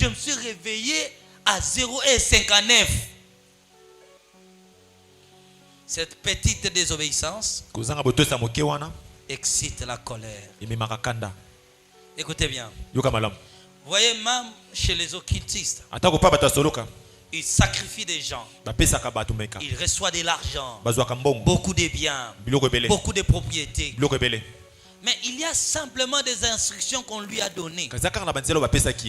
je me suis réveillé à 0h59. Cette petite désobéissance excite la colère. Écoutez bien. Vous voyez, même chez les occultistes, ils sacrifient des gens. Ils reçoivent de l'argent, beaucoup de biens, beaucoup de propriétés. Mais il y a simplement des instructions qu'on lui a données.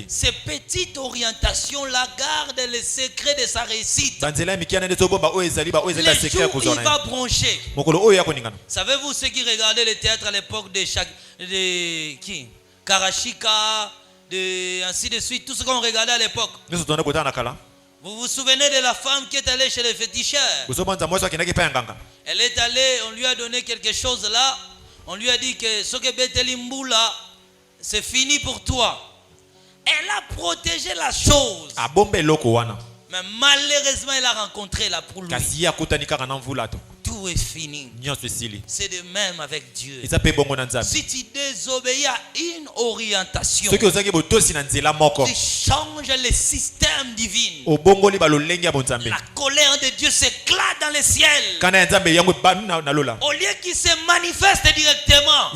Ces petites orientations la gardent les secrets de sa réussite. Les jours où il va broncher. Savez-vous ceux qui regardaient le théâtre à l'époque de qui? Karashika, ainsi de suite, tout ce qu'on regardait à l'époque. Vous vous souvenez de la femme qui est allée chez les féticheurs? Elle est allée, on lui a donné quelque chose là. On lui a dit que ce que Betelimboula, c'est fini pour toi. Elle a protégé la chose. Mais malheureusement, elle a rencontré la pour lui. Tout est fini. C'est de même avec Dieu. Si tu désobéis à une orientation, tu changes le système divin. La colère de Dieu s'éclate dans le ciel. Au lieu qu'il se manifeste directement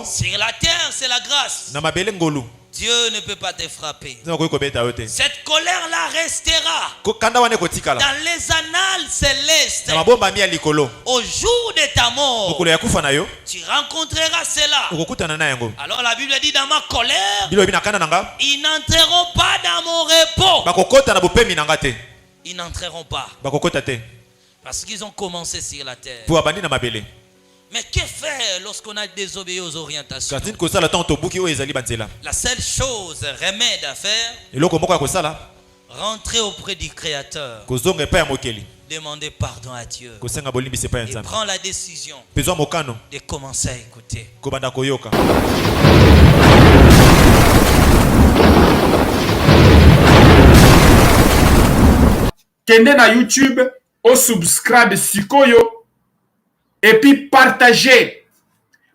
sur la terre, c'est la grâce. Dieu ne peut pas te frapper. Cette colère-là restera dans les annales célestes. Au jour de ta mort, tu rencontreras cela. Alors la Bible dit, dans ma colère, ils n'entreront pas dans mon repos. Ils n'entreront pas. Parce qu'ils ont commencé sur la terre. Mais que faire lorsqu'on a désobéi aux orientations? La seule chose, remède à faire, rentrer auprès du Créateur, demander pardon à Dieu et prendre la décision de commencer à écouter. Kende na YouTube, au subscribe Sikoyo. Et puis partager.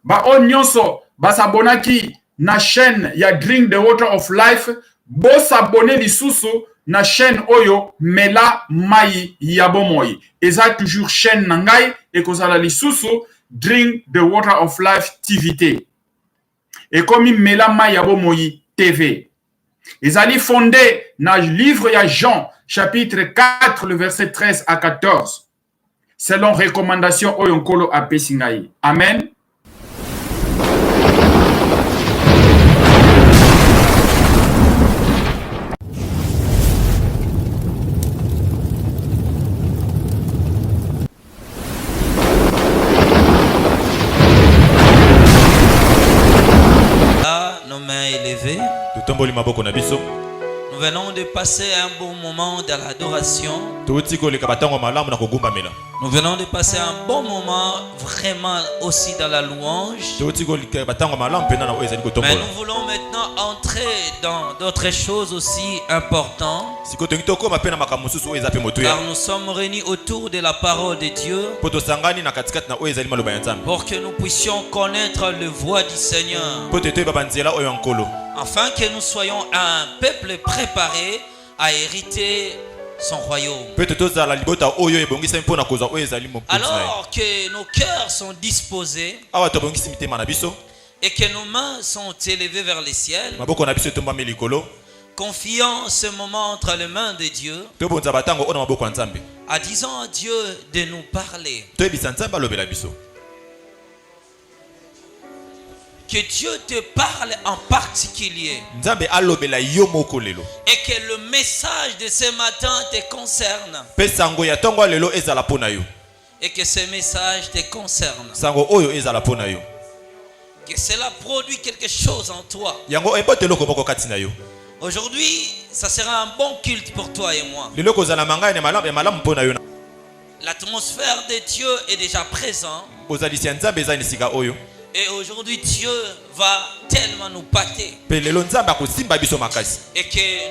On nyonso s'abonner na chaîne ya Drink the Water of Life. S'abonner lisusu na chaîne oyo Mela Mai Yabomoyi. Et ça toujours chaîne nangai et kozala lisusu Drink the Water of Life TVT. Et comme Mela Mai Yabomoyi TV. Ils allaient fondé na livre ya Jean chapitre 4 le verset 13 à 14. Selon recommandation Oyonkolo a Pessingaï. Amen. Là, nos mains élevées. Nous venons de passer un bon moment dans l'adoration. Nous venons de passer un bon moment vraiment aussi dans la louange. Mais nous voulons maintenant entrer dans d'autres choses aussi importantes. Car nous sommes réunis autour de la parole de Dieu pour que nous puissions connaître le voix du Seigneur. Afin que nous soyons un peuple préparé à hériter son royaume. Alors que nos cœurs sont disposés et que nos mains sont élevées vers les ciels, confiant ce moment entre les mains de Dieu, en disant à Dieu de nous parler. Que Dieu te parle en particulier. Et que le message de ce matin te concerne. Et que ce message te concerne. Que cela produit quelque chose en toi. Aujourd'hui, ça sera un bon culte pour toi et moi. L'atmosphère de Dieu est déjà présente. Et aujourd'hui, Dieu va tellement nous pâter. Et que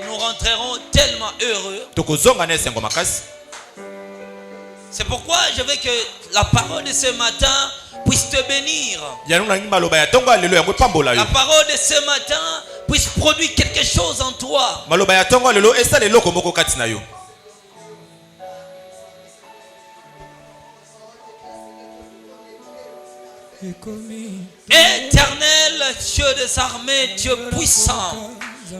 nous rentrerons tellement heureux. C'est pourquoi je veux que la parole de ce matin puisse te bénir. La parole de ce matin puisse produire quelque chose en toi. Éternel Dieu des armées, Dieu puissant,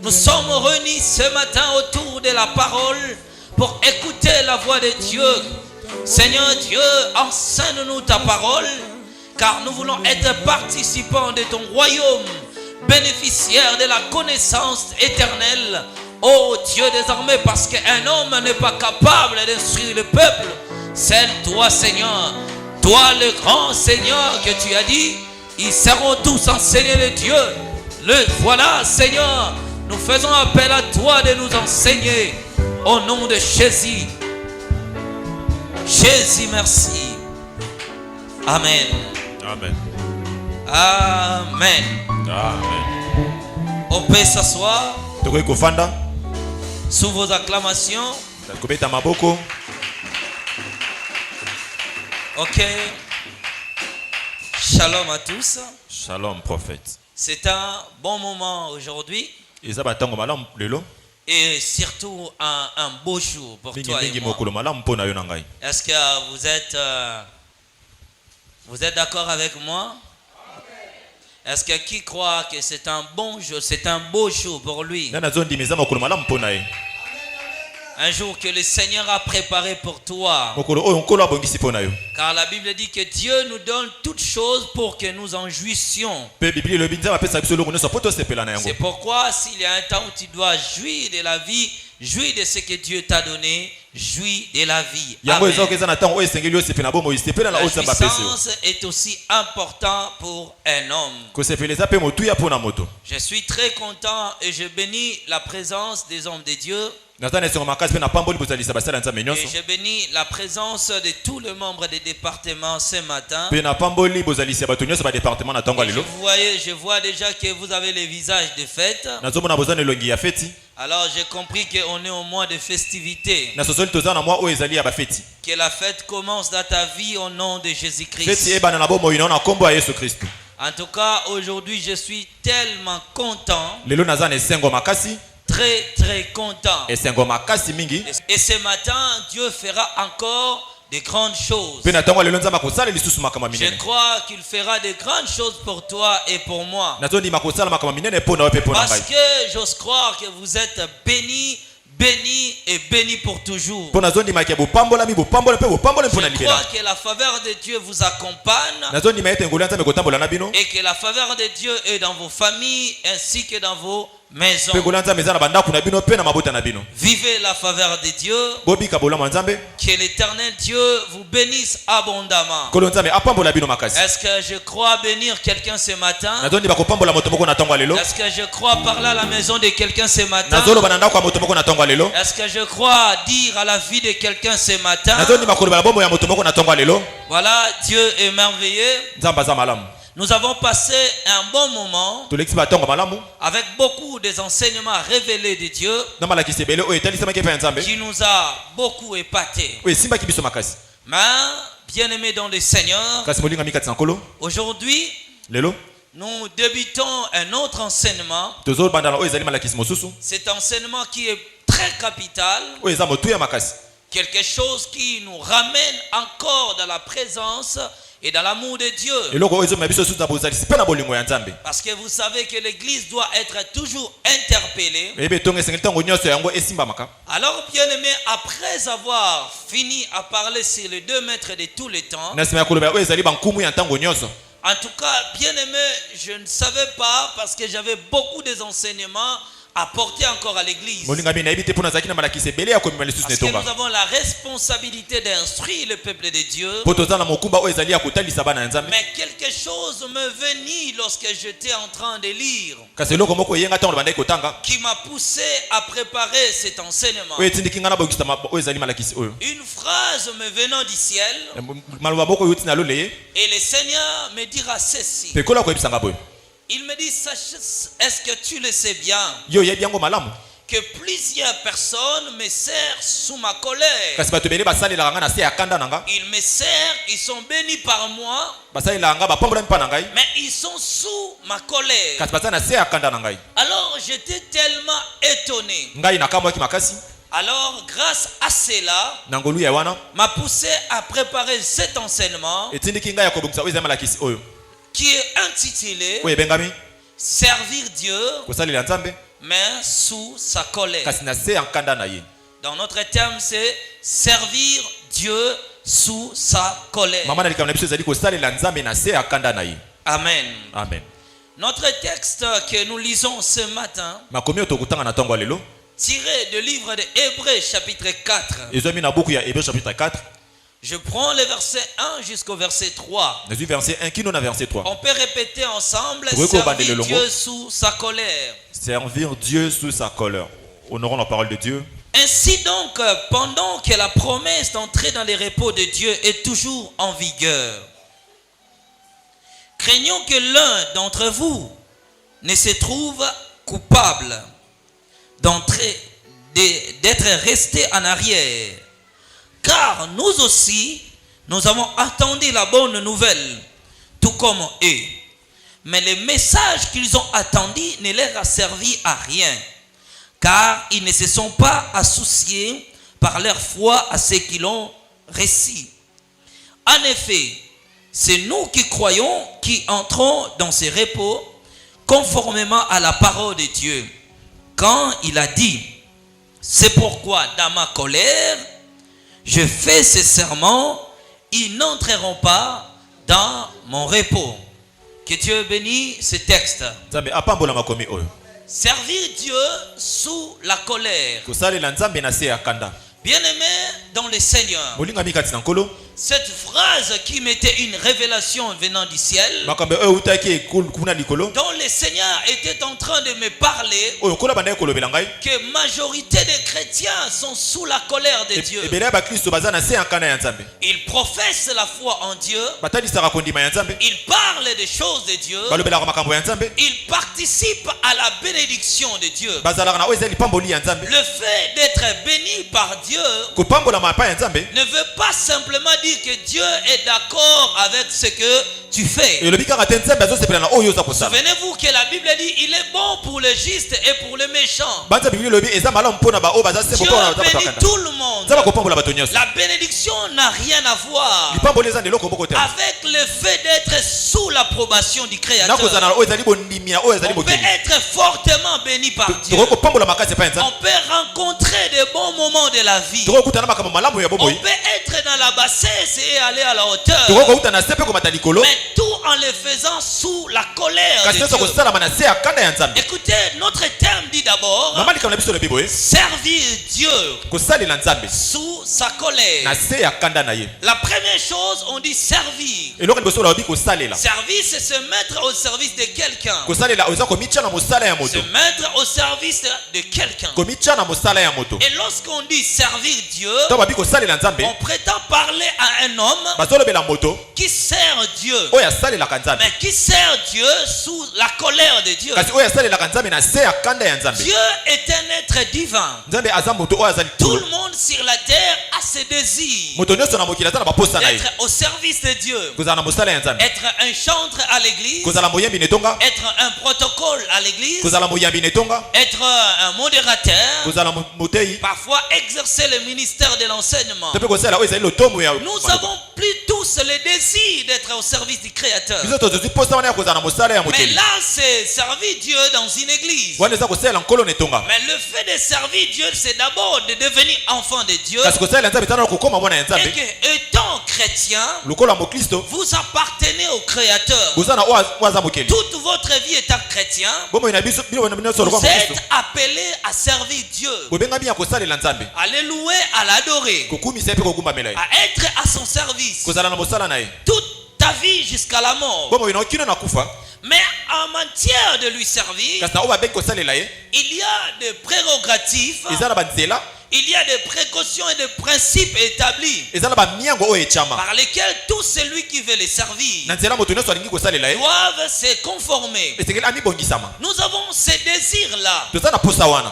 nous sommes réunis ce matin autour de la parole pour écouter la voix de Dieu. Seigneur Dieu, enseigne-nous ta parole, car nous voulons être participants de ton royaume, bénéficiaires de la connaissance éternelle. Oh Dieu des armées, parce qu'un homme n'est pas capable d'instruire le peuple, c'est toi Seigneur. Toi le grand Seigneur que tu as dit, ils seront tous enseignés de Dieu. Voilà Seigneur, nous faisons appel à toi de nous enseigner au nom de Jésus. Jésus, merci. Amen. Amen. Amen. Amen. On peut s'asseoir sous vos acclamations. Ok. Shalom à tous. Shalom, prophète. C'est un bon moment aujourd'hui. Et surtout un beau jour pour toi et moi. Est-ce que vous êtes d'accord avec moi? Est-ce que qui croit que c'est un bon jour, c'est un beau jour pour lui? Un jour que le Seigneur a préparé pour toi. Car la Bible dit que Dieu nous donne toutes choses pour que nous en jouissions. C'est pourquoi s'il y a un temps où tu dois jouir de la vie, jouis de ce que Dieu t'a donné, jouis de la vie. Amen. La jouissance est aussi important pour un homme. Je suis très content et je bénis la présence des hommes de Dieu. Et je bénis la présence de tous les membres des départements ce matin. Je vois déjà que vous avez les visages de fête. Alors j'ai compris qu'on est au mois de festivité. Que la fête commence dans ta vie au nom de Jésus-Christ. En tout cas, aujourd'hui, je suis tellement content. Très très content. Et ce matin, Dieu fera encore de grandes choses. Je crois qu'il fera de grandes choses pour toi et pour moi. Parce que j'ose croire que vous êtes bénis, bénis et bénis pour toujours. Je crois que la faveur de Dieu vous accompagne et que la faveur de Dieu est dans vos familles ainsi que dans vos maisons. Vivez la faveur de Dieu. Que l'Éternel Dieu vous bénisse abondamment. Est-ce que je crois bénir quelqu'un ce matin? Est-ce que je crois parler à la maison de quelqu'un ce matin? Est-ce que je crois dire à la vie de quelqu'un ce matin? Voilà, Dieu est merveilleux. Nous avons passé un bon moment avec beaucoup des enseignements révélés de Dieu qui nous a beaucoup épatés. Mais, bien-aimés dans le Seigneur, aujourd'hui, nous débutons un autre enseignement. Cet enseignement qui est très capital. Quelque chose qui nous ramène encore dans la présence et dans l'amour de Dieu. Parce que vous savez que l'église doit être toujours interpellée. Alors bien aimé, après avoir fini à parler sur les 2 maîtres de tous les temps, en tout cas bien aimé, je ne savais pas, parce que j'avais beaucoup d'enseignements apporter encore à l'église. Parce que nous avons la responsabilité d'instruire le peuple de Dieu. Mais quelque chose me venit lorsque j'étais en train de lire, qui m'a poussé à préparer cet enseignement. Une phrase me venant du ciel, et le Seigneur me dira ceci. Il me dit, est-ce que tu le sais bien, que plusieurs personnes me servent sous ma colère. Ils me servent, ils sont bénis par moi, mais ils sont sous ma colère. Alors j'étais tellement étonné. Alors grâce à cela, m'a poussé à préparer cet enseignement qui est intitulé Servir Dieu mais sous sa colère. Dans notre terme, c'est servir Dieu sous sa colère. Amen. Amen. Notre texte que nous lisons ce matin, tiré du livre de Hébreux chapitre 4. Je prends le verset 1 jusqu'au verset 3. On peut répéter ensemble, servir Dieu sous sa colère. Servir Dieu sous sa colère. Honorons la parole de Dieu. Ainsi donc, pendant que la promesse d'entrer dans les repos de Dieu est toujours en vigueur, craignons que l'un d'entre vous ne se trouve coupable d'être resté en arrière. Car nous aussi, nous avons attendu la bonne nouvelle, tout comme eux. Mais le message qu'ils ont attendu ne leur a servi à rien, car ils ne se sont pas associés par leur foi à ceux qui l'ont reçu. En effet, c'est nous qui croyons qui entrons dans ce repos conformément à la parole de Dieu. Quand il a dit, c'est pourquoi dans ma colère, je fais ce serment, ils n'entreront pas dans mon repos. Que Dieu bénisse ce texte. Servir Dieu sous la colère. Bien-aimé dans le Seigneur, cette phrase qui m'était une révélation venant du ciel, dont le Seigneur était en train de me parler, que majorité des chrétiens sont sous la colère de Dieu. Ils professent la foi en Dieu, ils parlent des choses de Dieu, ils participent à la bénédiction de Dieu. Le fait d'être béni par Dieu ne veut pas simplement dire que Dieu est d'accord avec ce que tu fais. Souvenez-vous que la Bible dit il est bon pour le juste et pour le méchant. Dieu bénit tout le monde. La bénédiction n'a rien à voir avec le fait d'être sous l'approbation du Créateur. On peut être fortement béni par Dieu. On peut rencontrer de bons moments de la vie. On peut être dans la bassesse et aller à la hauteur. Mais tout en le faisant sous la colère de Dieu. Écoutez, notre terme dit d'abord servir Dieu sous sa colère. La première chose, on dit servir. Servir, c'est se mettre au service de quelqu'un. Se mettre au service de quelqu'un. Et lorsqu'on dit servir Dieu, on prétend parler à un homme qui sert Dieu, mais qui sert Dieu sous la colère de Dieu. Dieu est un être divin. Tout le monde sur la terre a ses désirs d'être au service de Dieu, être un chantre à l'église, être un protocole à l'église, être un modérateur, parfois exercer le ministère de l'enseignement. Nous avons plus tous le désir d'être au service du Créateur. Mais là, c'est servir Dieu dans une église. Mais le fait de servir Dieu, c'est d'abord de devenir enfant de Dieu. Et que, étant chrétien, vous appartenez au Créateur. Toute votre vie étant chrétien, vous êtes appelé à servir Dieu, à le louer, à l'adorer, à être à son service toute ta vie jusqu'à la mort. Mais en matière de lui servir, il y a des prérogatives Il y a des précautions et des principes établis par lesquels tout celui qui veut les servir doivent se conformer. Nous avons ces désirs-là.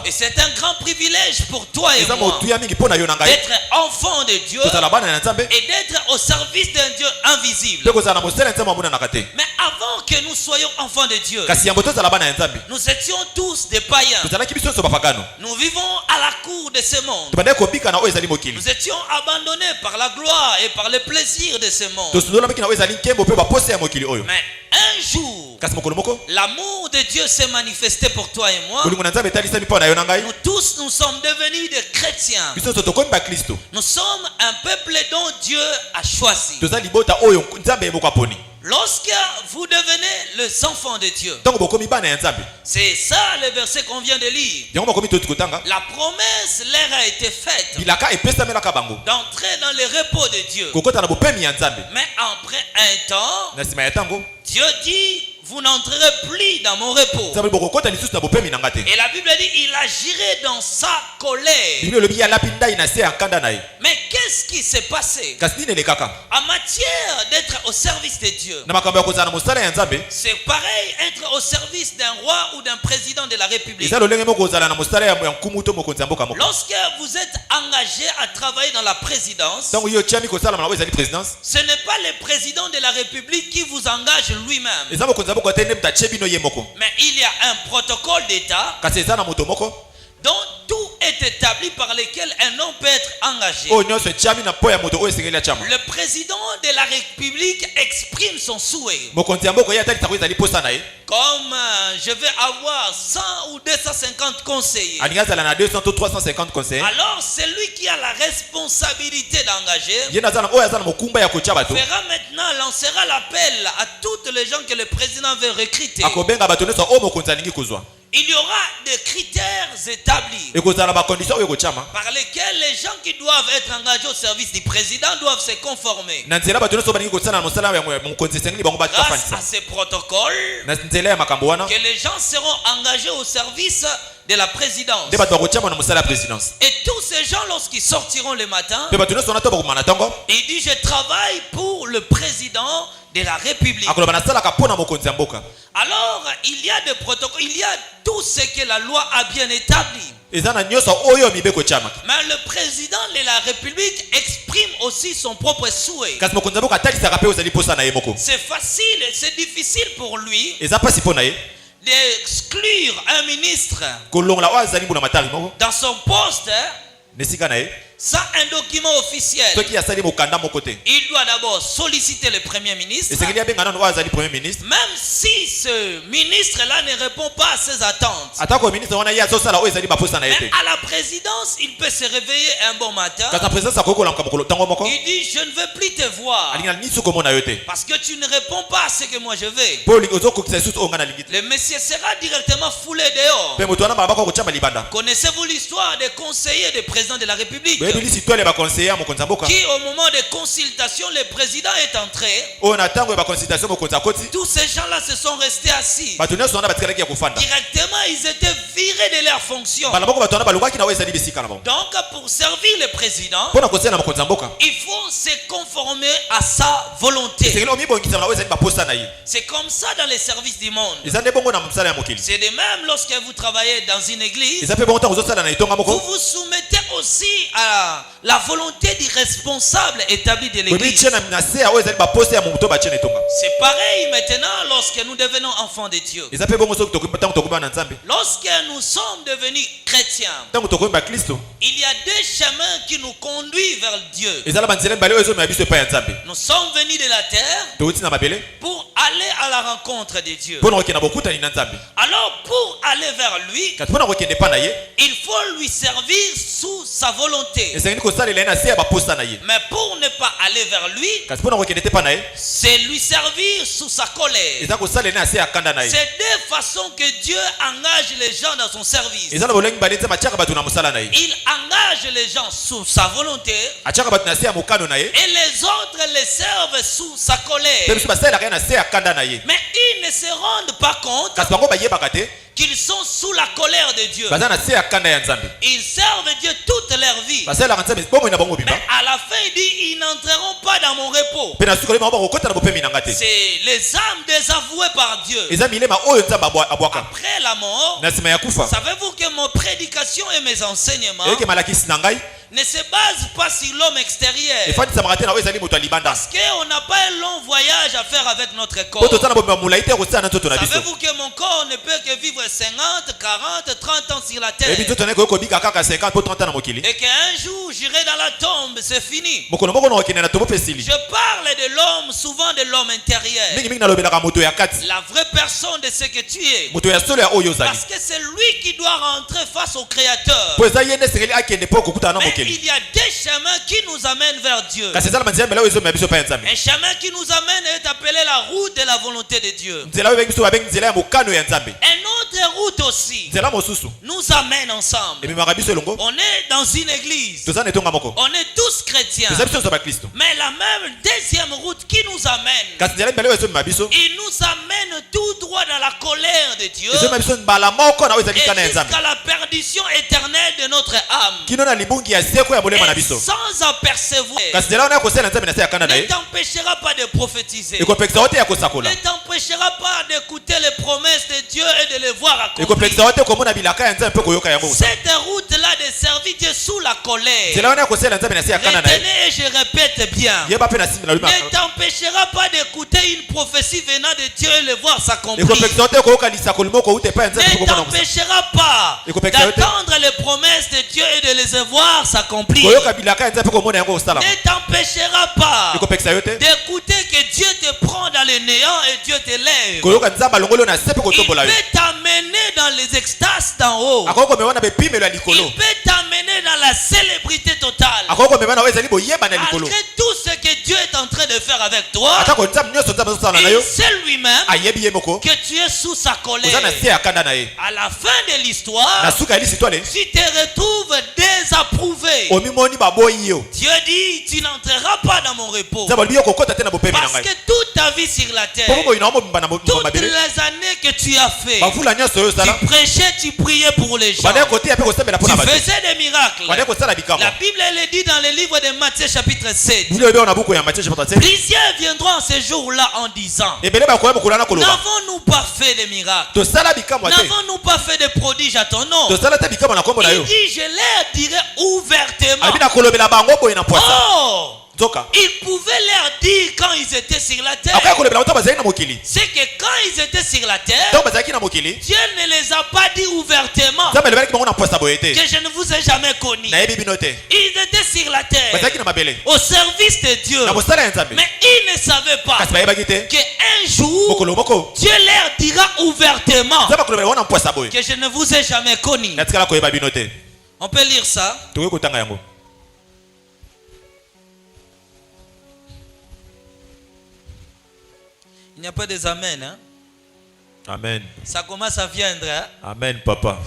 Et c'est un grand privilège pour toi et moi d'être enfant de Dieu et d'être au service d'un Dieu invisible. Mais avant que nous soyons enfants de Dieu, nous étions tous des païens. Nous vivons à la cour de ce monde. Nous étions abandonnés par la gloire et par le plaisir de ce monde. Mais un jour, l'amour de Dieu s'est manifesté pour toi et moi. Nous tous, nous sommes devenus des chrétiens. Nous sommes un peuple dont Dieu a choisi. Lorsque vous devenez les enfants de Dieu, c'est ça le verset qu'on vient de lire. La promesse leur a été faite d'entrer dans le repos de Dieu. Mais après un temps, Dieu dit: vous n'entrerez plus dans mon repos. Et la Bible dit: il agirait dans sa colère. Mais qu'est-ce qui s'est passé? En matière d'être au service de Dieu, c'est pareil être au service d'un roi ou d'un président de la République. Lorsque vous êtes engagé à travailler dans la présidence, ce n'est pas le président de la République qui vous engage lui-même. Mais il y a un protocole d'État dont tout est établi par lequel un homme peut être engagé. Le président de la République exprime son souhait. Comme je vais avoir 100 ou 250 conseillers. Alors celui qui a la responsabilité d'engager fera maintenant, lancera l'appel à toutes les gens que le président veut recruter. Il y aura des critères établis par lesquels les gens qui doivent être engagés au service du président doivent se conformer. Grâce à ces protocoles, que les gens seront engagés au service de la présidence. Et tous ces gens, lorsqu'ils sortiront le matin, ils disent: je travaille pour le président de la République. Alors, il y a des protocoles, il y a tout ce que la loi a bien établi. Mais le président de la République exprime aussi son propre souhait. C'est facile, c'est difficile pour lui d'exclure un ministre dans son poste sans un document officiel. Il doit d'abord solliciter le Premier ministre. Même si ce ministre-là ne répond pas à ses attentes, mais à la présidence, il peut se réveiller un bon matin. Il dit: je ne veux plus te voir parce que tu ne réponds pas à ce que moi je veux. Le monsieur sera directement foulé dehors. Connaissez-vous l'histoire des conseillers du président de la République qui, au moment de consultation, le président est entré, tous ces gens-là se sont restés assis. Directement, ils étaient virés de leurs fonctions. Donc, pour servir le président, il faut se conformer à sa volonté. C'est comme ça dans les services du monde. C'est de même lorsque vous travaillez dans une église, vous vous soumettez aussi à la volonté du responsable établi de l'église. C'est pareil maintenant lorsque nous devenons enfants de Dieu. Lorsque nous sommes devenus chrétiens, il y a deux chemins qui nous conduisent vers Dieu. Nous sommes venus de la terre pour aller à la rencontre de Dieu. Alors pour aller vers lui, il faut lui servir sous sa volonté. Mais pour ne pas aller vers lui, c'est lui servir sous sa colère. C'est deux façons que Dieu engage les gens dans son service. Il engage les gens sous sa volonté et les autres les servent sous sa colère. Mais ils ne se rendent pas compte qu'ils sont sous la colère de Dieu. Ils servent Dieu toute leur vie. Mais à la fin, il dit, ils n'entreront pas dans mon repos. C'est les âmes désavouées par Dieu. Après la mort, savez-vous que mon prédication et mes enseignements ne se basent pas sur l'homme extérieur. Parce qu'on n'a pas un long voyage à faire avec notre corps. Savez-vous que mon corps ne peut que vivre 50, 40, 30 ans sur la terre. Et qu'un jour j'irai dans la tombe, c'est fini. Je parle de l'homme, souvent de l'homme intérieur. La vraie personne de ce que tu es. Parce que c'est lui qui doit rentrer face au Créateur. Mais il y a des chemins qui nous amènent vers Dieu. Un chemin qui nous amène est appelé la route de la volonté de Dieu. Une autre route aussi nous amène ensemble. On est dans une église. On est tous chrétiens. Mais la même deuxième route qui nous amène, il nous amène tout droit dans la colère de Dieu et jusqu'à la perdition éternelle de notre âme. Et sans apercevoir, ne t'empêchera pas de prophétiser, ne t'empêchera pas d'écouter les promesses de Dieu et de les voir accomplies. Cette route-là de servir Dieu sous la colère, retenez et je répète bien, ne t'empêchera pas d'écouter une prophétie venant de Dieu et le voir s'accomplir. Ne t'empêchera pas d'attendre les promesses de Dieu et de les voir s'accomplir. Ne t'empêchera pas d'écouter que Dieu te prend dans le néant et Dieu te lève. Il peut t'amener dans les extases d'en haut. Il peut t'amener dans la célébrité totale. Malgré tout ce que Dieu est en train de faire avec toi, il sait lui-même que tu es sous sa colère. À la fin de l'histoire, tu te retrouves désapprouvé. Dieu dit, tu n'entreras pas dans mon repos. Parce que toute ta vie sur la terre, toutes les années que tu as fait, tu prêchais, tu priais pour les gens, tu faisais des miracles. La Bible elle dit dans le livre de Matthieu chapitre 7, plusieurs viendront en ce jour-là en disant, n'avons-nous pas fait des miracles? N'avons-nous pas fait des prodiges à ton nom? Il dit, je leur dirai ouvertement. Oh, il pouvait leur dire quand ils étaient sur la terre. C'est que quand ils étaient sur la terre, Dieu ne les a pas dit ouvertement que je ne vous ai jamais connus. Ils étaient sur la terre au service de Dieu, mais ils ne savaient pas qu'un jour Dieu leur dira ouvertement que je ne vous ai jamais connus. On peut lire ça. Il n'y a pas des amen, hein? Amen. Ça commence à viendre, hein? Amen, papa.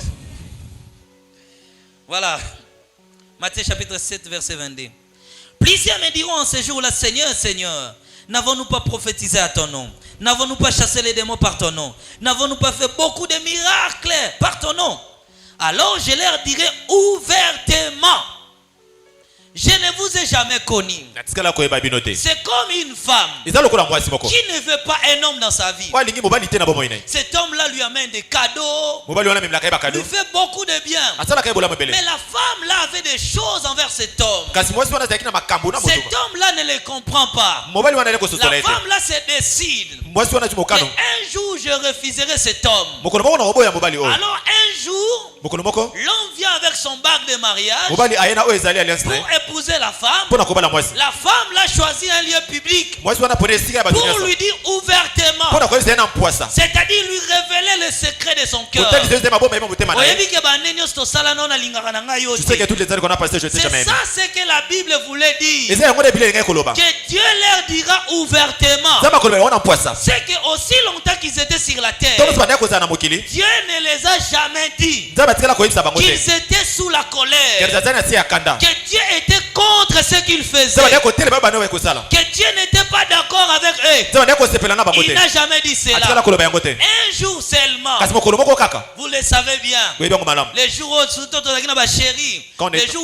Voilà. Matthieu chapitre 7, verset 22. Plusieurs me diront en ce jour-là, Seigneur, Seigneur, n'avons-nous pas prophétisé à ton nom? N'avons-nous pas chassé les démons par ton nom? N'avons-nous pas fait beaucoup de miracles par ton nom? Alors je leur dirai ouvertement, je ne vous ai jamais connu. C'est comme une femme qui ne veut pas un homme dans sa vie. Cet homme-là lui amène des cadeaux, lui fait beaucoup de bien. Mais la femme-là avait des choses envers cet homme. Cet homme-là ne les comprend pas. La femme-là se décide. Mais un jour je refuserai cet homme. Alors un jour, l'homme vient avec son bague de mariage pour épouser la femme. La femme l'a choisi un lieu public pour lui dire ouvertement, c'est-à-dire lui révéler le secret de son cœur. C'est ça ce que la Bible voulait dire, que Dieu leur dira ouvertement. C'est que aussi longtemps qu'ils étaient sur la terre, Dieu ne les a jamais dit qu'ils étaient sous la colère, que Dieu était contre ce qu'ils faisaient, que Dieu n'était pas d'accord avec eux. Il n'a jamais dit cela. Un jour seulement, vous le savez bien, les jours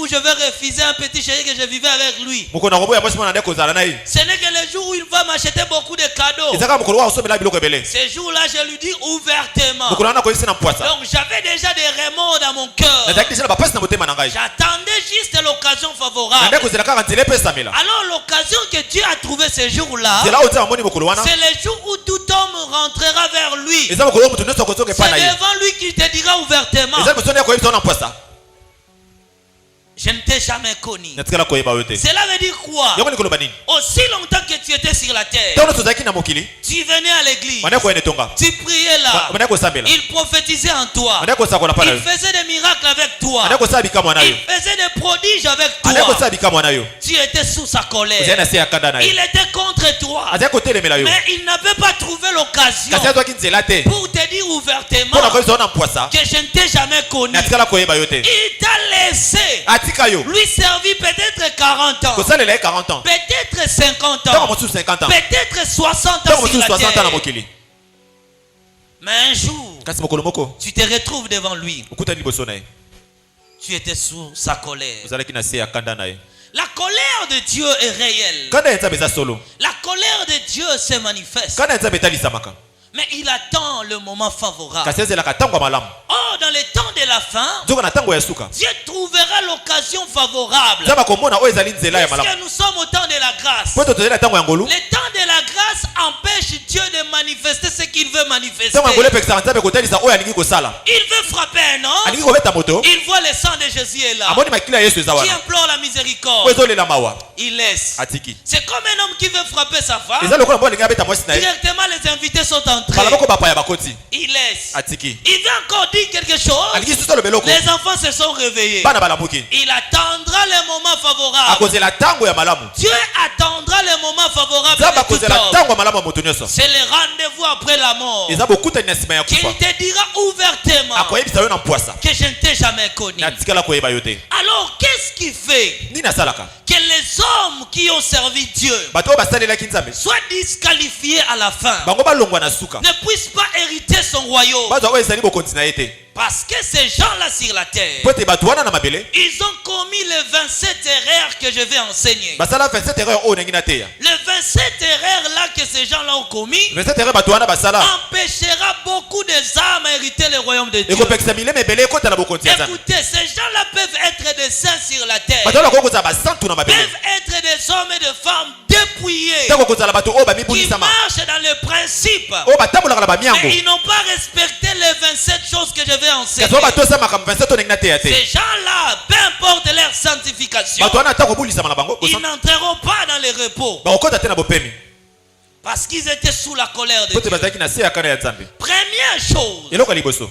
où je vais refuser un petit chéri que je vivais avec lui, ce n'est que le jour où il va m'acheter beaucoup de cadeaux. Ces jours-là, je lui dis ouvertement. Donc j'avais déjà des remords dans mon cœur. J'attendais juste l'occasion favorable. Alors l'occasion que Dieu a trouvé ce jour-là, c'est le jour où tout homme rentrera vers lui. C'est devant lui qu'il te dira ouvertement: je ne t'ai jamais connu. Cela veut dire quoi? Aussi longtemps que tu étais sur la terre, tu venais à l'église, tu priais là, il prophétisait en toi, il faisait des miracles avec toi, il faisait des prodiges avec toi. Tu étais sous sa colère, il était contre toi, mais il n'avait pas trouvé l'occasion pour te dire ouvertement que je ne t'ai jamais connu. Il t'a laissé lui servir peut-être 40 ans, peut-être 50 ans, peut-être 60 ans sur la terre. Mais un jour, tu te retrouves devant lui. Tu étais sous sa colère. La colère de Dieu est réelle. La colère de Dieu se manifeste. Mais il attend le moment favorable. Oh, dans les temps de la fin, Dieu trouvera l'occasion favorable. Parce que nous sommes au temps de la grâce. Le temps de la grâce empêche Dieu de manifester ce qu'il veut manifester. Il veut frapper un homme. Il voit le sang de Jésus est là. Qui implore la miséricorde. Il laisse. C'est comme un homme qui veut frapper sa femme. Directement les invités sont entrés. Il laisse. Il veut encore dire quelque chose. Les enfants se sont réveillés. Il attendra le moment favorable. Dieu attendra le moment favorable de tout homme. C'est le rendez-vous après la mort. Qu'il te dira ouvertement que je ne t'ai jamais connu. Alors qu'est-ce qui fait que les hommes qui ont servi Dieu soient disqualifiés à la fin, ne puissent pas hériter son royaume? Parce que ces gens-là sur la terre, ils ont commis les 27 erreurs que je vais enseigner. Les 27 erreurs là que ces gens-là ont commis empêchera beaucoup de âmes à hériter le royaume de Dieu. Écoutez, ces gens-là peuvent être des saints sur la terre, peuvent être des hommes et des femmes dépouillés qui marchent dans le principe, mais ils n'ont pas respecté les 27 choses que je vais enseigner. Ces gens-là, peu importe leur sanctification, ils n'entreront pas dans le repos. Parce qu'ils étaient sous la colère de Dieu. Première chose,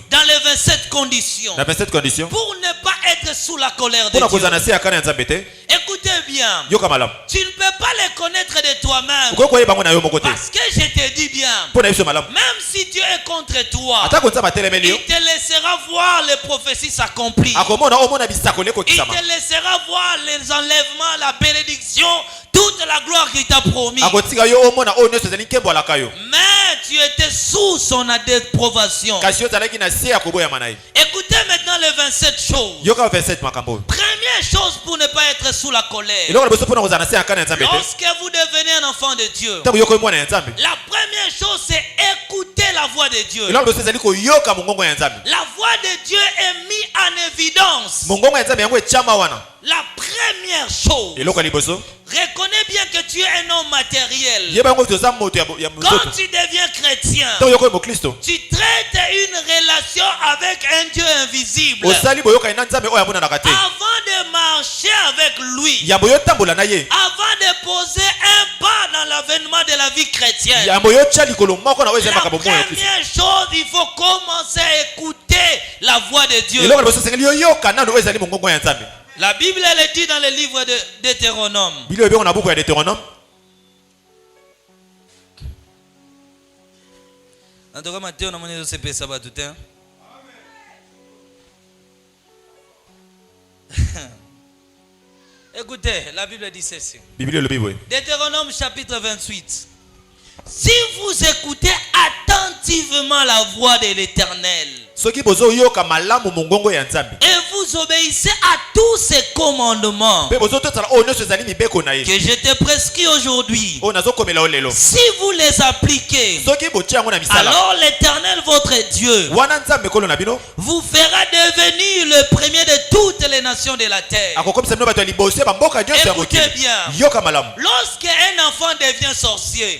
dans les 27 conditions, pour ne pas être sous la colère de Dieu, écoutez bien, tu ne peux pas les connaître de toi-même. Parce que je te dis bien, même si Dieu est contre toi, il te laissera voir les prophéties s'accomplir. Il te laissera voir les enlèvements, la bénédiction, toute la gloire qu'il t'a promis. Mais tu étais sous son approbation. Écoutez maintenant les 27 choses. Première chose pour ne pas être sous la colère. Lorsque vous devenez un enfant de Dieu, la première chose c'est écouter la voix de Dieu. La voix de Dieu est mise en évidence. La première chose, reconnais bien que tu es un homme matériel. Quand tu deviens chrétien, tu traites une relation avec un Dieu invisible. Avant de marcher avec lui, avant de poser un pas dans l'avènement de la vie chrétienne, la première chose, il faut commencer à écouter la voix de Dieu. La Bible, elle dit dans le livre de Deutéronome. En tout cas, Matthieu, on a monnaie de CP, ça va tout le temps. Écoutez. Écoutez, la Bible dit ceci. Deutéronome chapitre 28. Si vous écoutez attentivement la voix de l'Éternel et vous obéissez à tous ces commandements que je te prescris aujourd'hui, si vous les appliquez, alors l'Éternel votre Dieu vous fera devenir le premier de toutes les nations de la terre. Écoutez bien, lorsqu'un enfant devient sorcier,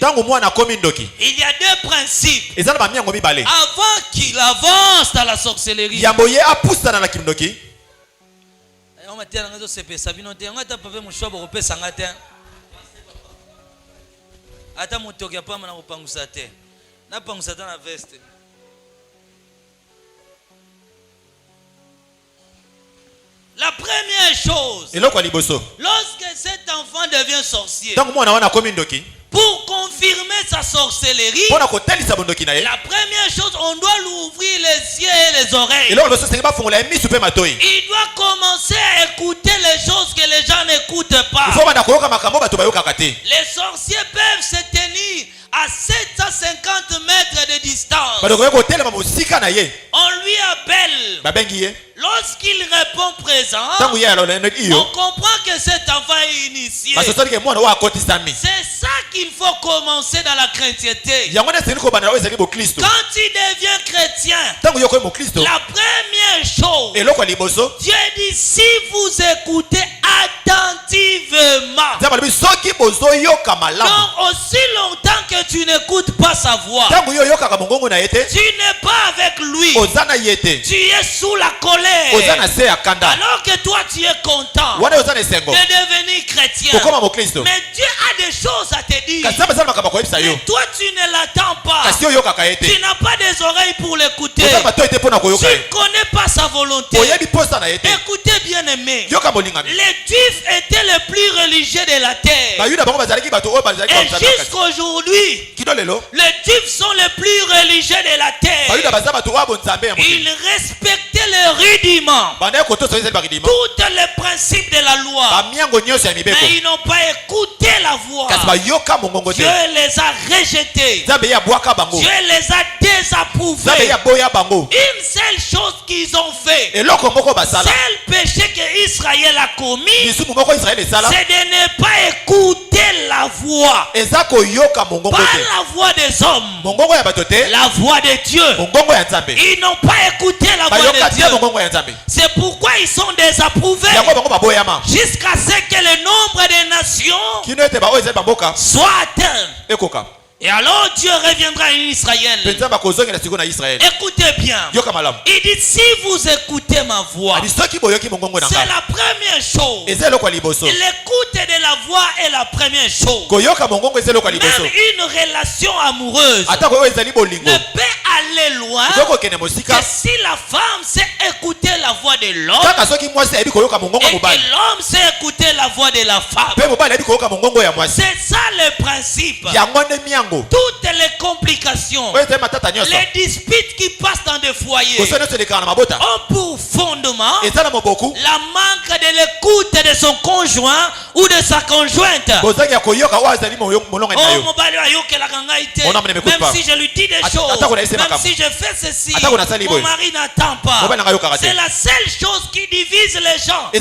il y a deux principes avant qu'il avance dans la sorcellerie. La première chose, lorsque cet enfant devient sorcier, pour confirmer sa sorcellerie, la première chose, on doit lui ouvrir les yeux et les oreilles. Il doit commencer à écouter les choses que les gens n'écoutent pas. Les sorciers peuvent se tenir à 750 mètres de distance. On lui appelle. Lorsqu'il répond présent, on comprend que cet enfant est initié. C'est ça qu'il faut commencer dans la chrétienté. Quand il devient chrétien, la première chose, Dieu dit, si vous écoutez attentivement, donc aussi longtemps que tu n'écoutes pas sa voix, tu n'es pas avec lui, tu es sous la colère. Alors que toi tu es content de devenir chrétien, mais Dieu a des choses à te dire, mais toi tu ne l'attends pas, tu n'as pas des oreilles pour l'écouter, tu ne connais pas sa volonté. Écoutez bien aimé, les Juifs étaient les plus religieux de la terre, et jusqu'aujourd'hui les Juifs sont les plus religieux de la terre. Ils respectaient les rudiments, tous les principes de la loi, mais ils n'ont pas écouté la voix. Dieu les a rejetés, Dieu les a désapprouvés. Une seule chose qu'ils ont fait, seul péché que Israël a commis, c'est de ne pas écouter la voix, pas la voix des hommes, la voix de Dieu. Ils n'ont pas écouté la voix de Dieu. C'est pourquoi ils sont désapprouvés, jusqu'à ce que le nombre de nations soit atteint. Et alors Dieu reviendra à Israël. Écoutez bien. Il dit, si vous écoutez ma voix, c'est la première chose. L'écoute de la voix est la première chose. Même une relation amoureuse ne peut aller loin que si la femme sait écouter la voix de l'homme et que l'homme sait écouter la voix de la femme. C'est ça le principe. Toutes les complications, les disputes qui passent dans des foyers ont pour fondement la manque de l'écoute de son conjoint ou de sa conjointe. Même si je lui dis des choses, même si je fais ceci, mon mari n'attend pas. C'est la seule chose qui divise les gens,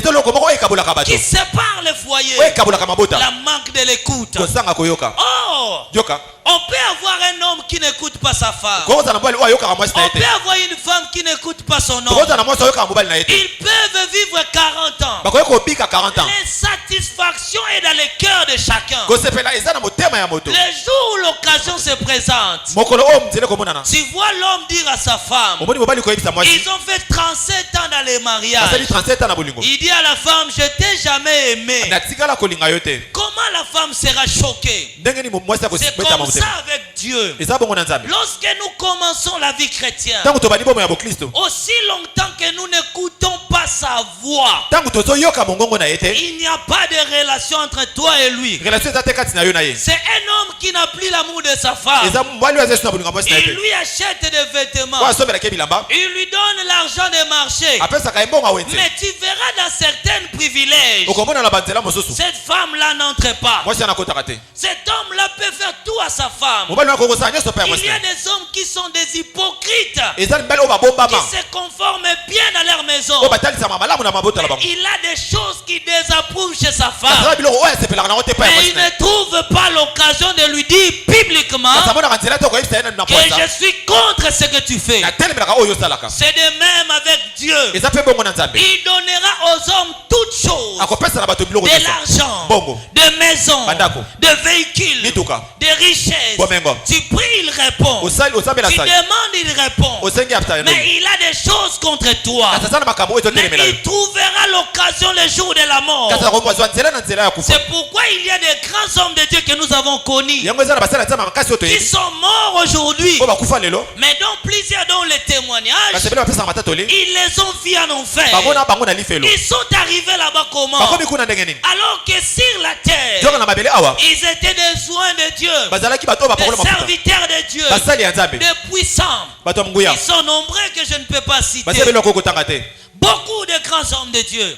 qui sépare les foyers, la manque de l'écoute. On peut avoir un homme qui n'écoute pas sa femme. On peut avoir une femme qui n'écoute pas son homme. Ils peuvent vivre 40 ans. L'insatisfaction est dans le cœur de chacun. Le jour où l'occasion se présente, tu vois l'homme dire à sa femme, ils ont fait 37 ans dans les mariages. Il dit à la femme, je t'ai jamais aimé. Comment la femme sera choquée? C'est comme ça avec Dieu. Lorsque nous commençons la vie chrétienne, aussi longtemps que nous n'écoutons pas sa voix, nous Il n'y a pas de relation entre toi et lui. C'est un homme qui n'a plus l'amour de sa femme. Il lui achète des vêtements. Il lui donne l'argent de marché. Mais tu verras dans certains privilèges, cette femme-là n'entre pas. Cet homme-là peut faire tout à sa femme. Il y a des hommes qui sont des hypocrites, qui se conforment bien dans leur maison. Il a des choses qui désapprouvent chez sa femme, mais il ne trouve pas l'occasion de lui dire publiquement que je suis contre ce que tu fais. C'est de même avec Dieu. Il donnera aux hommes toutes choses, de l'argent, de maisons, de véhicules, de richesses. Tu pries, il répond. Tu demandes, il répond. Mais il a des choses contre toi. Mais il trouvera l'occasion le jour de la mort. C'est pourquoi il y a des grands hommes de Dieu que nous avons connus, qui sont morts aujourd'hui, mais dont plusieurs dont les témoignages, ils les ont vus en enfer. Ils sont arrivés là-bas comment? Alors que sur la terre, ils étaient des soins de Dieu, des serviteurs de Dieu, des puissants. Ils sont nombreux que je ne peux pas citer. Beaucoup de grands hommes de Dieu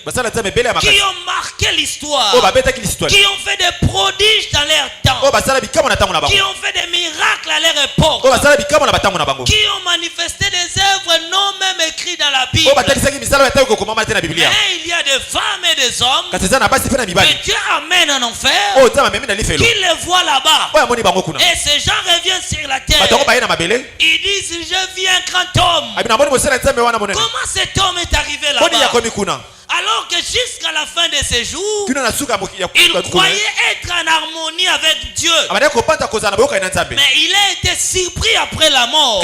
qui ont marqué l'histoire, qui ont fait des prodiges dans leur temps, qui ont fait des miracles à leur époque, qui ont manifesté des œuvres non même écrites dans la Bible. Mais il y a des femmes et des hommes que Dieu amène en enfer, qui les voient là-bas, et ces gens reviennent sur la terre. Ils disent: je vis un grand homme. Comment cet homme est arrivé là-bas? Alors que jusqu'à la fin de ses jours, il croyait être en harmonie avec Dieu. Mais il a été surpris après la mort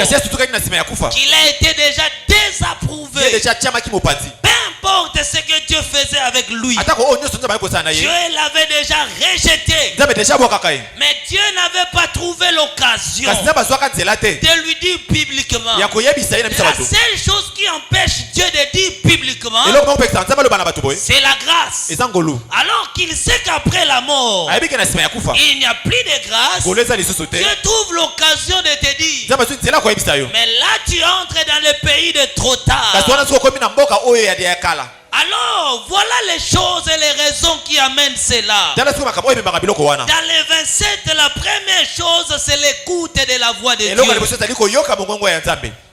qu'il a été déjà désapprouvé. Peu importe ce que Dieu faisait avec lui, Dieu l'avait déjà rejeté. Mais Dieu n'avait pas trouvé l'occasion de lui dire publiquement. La seule chose qui empêche Dieu de dire publiquement, c'est la grâce. Alors qu'il sait qu'après la mort, il n'y a plus de grâce, Dieu trouve l'occasion de te dire: mais là tu entres dans le pays de trop tard. Alors, voilà les choses et les raisons qui amènent cela. Dans les 27, la première chose, c'est l'écoute de la voix de Dieu.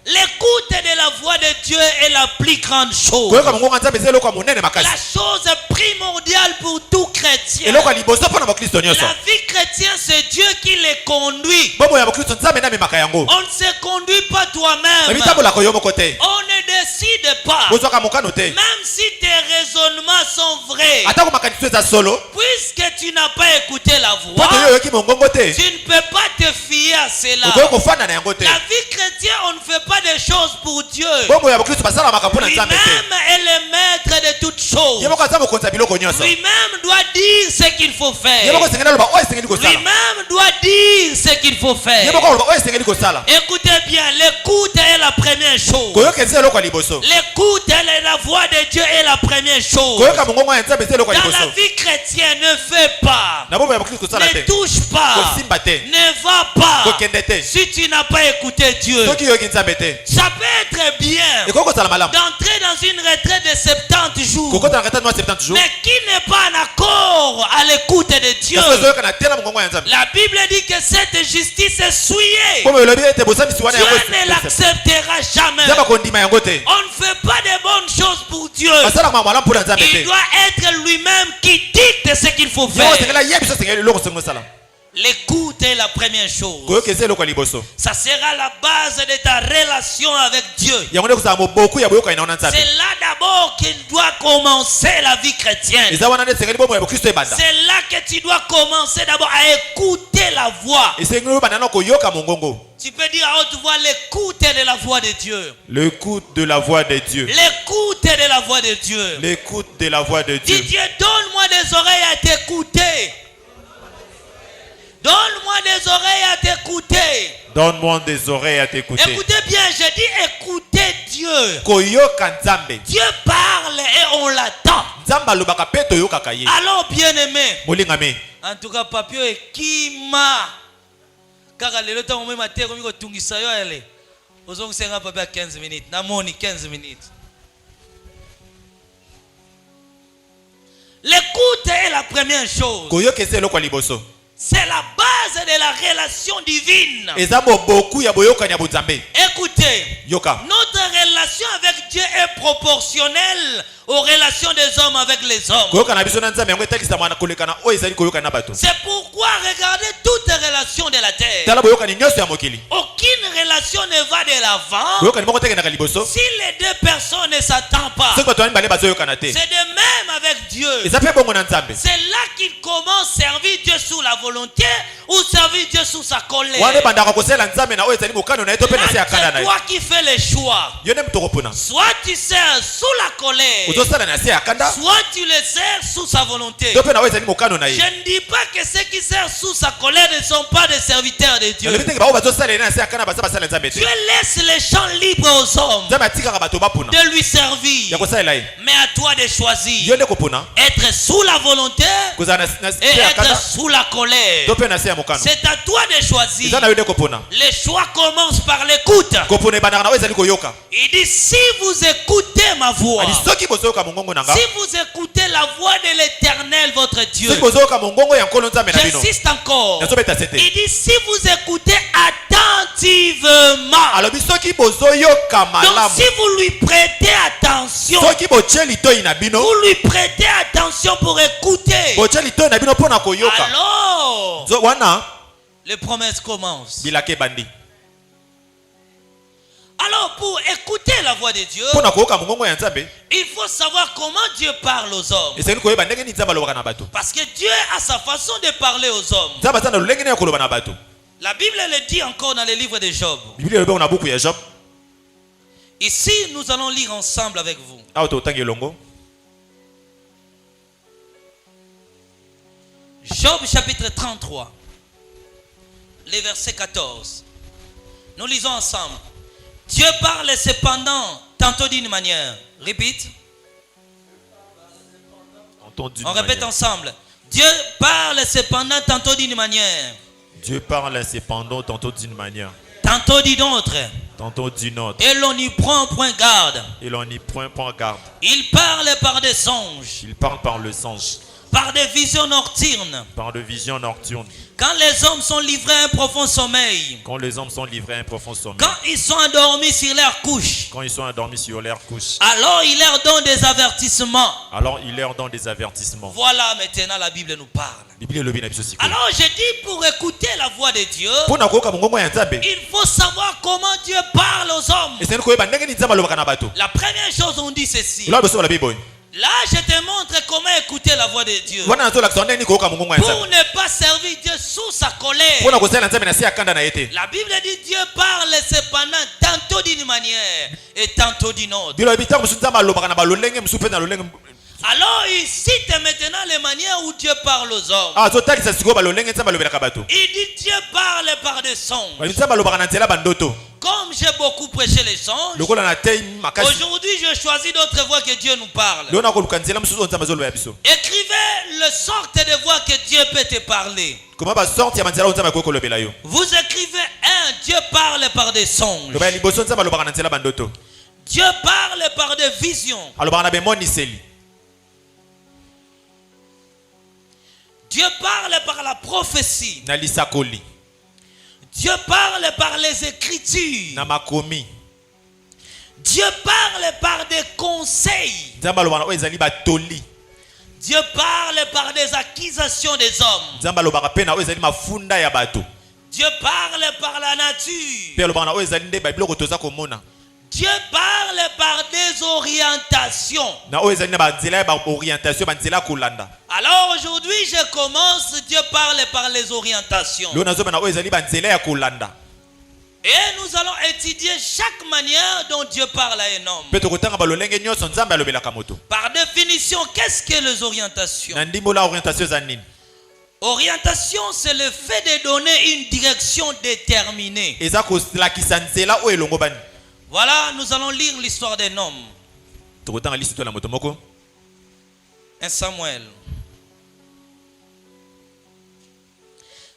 L'écoute de la voix de Dieu est la plus grande chose. La chose primordiale pour tout chrétien. La vie chrétienne, c'est Dieu qui les conduit. On ne se conduit pas toi-même. On ne décide pas. Même si tes raisonnements sont vrais, puisque tu n'as pas écouté la voix, tu ne peux pas te fier à cela. La vie chrétienne, on ne fait pas des choses pour Dieu. Lui-même est le maître de toutes choses. Lui-même doit dire ce qu'il faut faire. Lui-même doit dire ce qu'il faut faire. Écoutez bien, l'écoute est la première chose. L'écoute est la voix de Dieu est la première chose. Dans la vie chrétienne, ne fais pas, ne touche pas, ne va pas si tu n'as pas écouté Dieu. Ça peut être bien d'entrer dans une retraite de 70 jours, mais qui n'est pas en accord à l'écoute de Dieu. La Bible dit que cette justice est souillée. Dieu ne l'acceptera jamais. On ne fait pas de bonnes choses pour Dieu. Il doit être lui-même qui dicte ce qu'il faut faire. L'écoute est la première chose. Ça sera la base de ta relation avec Dieu. C'est là d'abord qu'il doit commencer la vie chrétienne. C'est là que tu dois commencer d'abord à écouter la voix. Tu peux dire à haute voix: l'écoute de la voix de Dieu. L'écoute de la voix de Dieu. L'écoute de la voix de Dieu. L'écoute de la voix de Dieu. Dis: Dieu, donne-moi des oreilles à t'écouter. Donne-moi des oreilles à t'écouter. Donne-moi des oreilles à t'écouter. Écoutez bien, je dis écoutez Dieu. Dieu parle et on l'attend. Alors bien-aimé, en tout cas papier et kima kaka lelo tango mema te ko tungisa yo ele ozongo senga papier 15 minutes na moni 15 minutes. L'écoute est la première chose. C'est la base de la relation divine. Écoutez, notre relation avec Dieu est proportionnelle aux relations des hommes avec les hommes. C'est pourquoi regardez toutes les relations de la terre. Aucune relation ne va de l'avant si les deux personnes ne s'attendent pas. C'est de même avec Dieu. C'est là qu'il commence à servir Dieu sous la volonté ou servir Dieu sous sa colère. C'est toi qui fais le choix. Soit tu sers sous la colère, soit tu le sers sous sa volonté. Je ne dis pas que ceux qui servent sous sa colère ne sont pas des serviteurs de Dieu. Dieu laisse les champs libres aux hommes de lui servir. Mais à toi de choisir être sous la volonté et être sous la colère. C'est à toi de choisir. Le choix commence par l'écoute. Il dit si vous écoutez ma voix, si vous écoutez la voix de l'Éternel votre Dieu, j'insiste encore, il dit si vous écoutez attentivement, donc si vous lui prêtez attention, vous lui prêtez attention pour écouter, alors les promesses commencent. Alors pour écouter la voix de Dieu, il faut savoir comment Dieu parle aux hommes. Parce que Dieu a sa façon de parler aux hommes. La Bible le dit encore dans le livre de Job. Ici, nous allons lire ensemble avec vous. Job chapitre 33, les versets 14. Nous lisons ensemble. Dieu parle cependant tantôt d'une manière. Répète. On répète ensemble. Dieu parle cependant tantôt d'une manière. Dieu parle cependant tantôt d'une manière. Tantôt d'une autre. Tantôt d'une autre. Et l'on n'y prend point garde. Et l'on n'y prend point garde. Il parle par des songes. Il parle par le songe. Par des visions nocturnes. Par des visions nocturnes. Quand les hommes sont livrés à un profond sommeil. Quand les hommes sont livrés à un profond sommeil. Quand ils sont endormis sur leur couche. Quand ils sont endormis sur leur couche. Alors il leur donne des avertissements. Alors il leur donne des avertissements. Voilà maintenant la Bible nous parle. Alors je dis pour écouter la voix de Dieu, il faut savoir comment Dieu parle aux hommes. La première chose on dit ceci. Là, je te montre comment écouter la voix de Dieu. Pour ne pas servir Dieu sous sa colère. La Bible dit Dieu parle cependant tantôt d'une manière et tantôt d'une autre. Alors il cite maintenant les manières où Dieu parle aux hommes. Il dit Dieu parle par des songes. Comme j'ai beaucoup prêché les songes, aujourd'hui je choisis d'autres voix que Dieu nous parle. Écrivez le sorte de voix que Dieu peut te parler. Vous écrivez Dieu parle par des songes. Dieu parle par des visions. Dieu parle par la prophétie. Dieu parle par les écritures. Dieu parle par des conseils. Dieu parle par des accusations des hommes. Dieu parle par la nature. Dieu parle par des orientations. Alors aujourd'hui je commence, Dieu parle par les orientations. Et nous allons étudier chaque manière dont Dieu parle à un homme. Par définition, qu'est-ce que les orientations? Orientation, c'est le fait de donner une direction déterminée. Voilà, nous allons lire l'histoire d'un homme. 1 Samuel.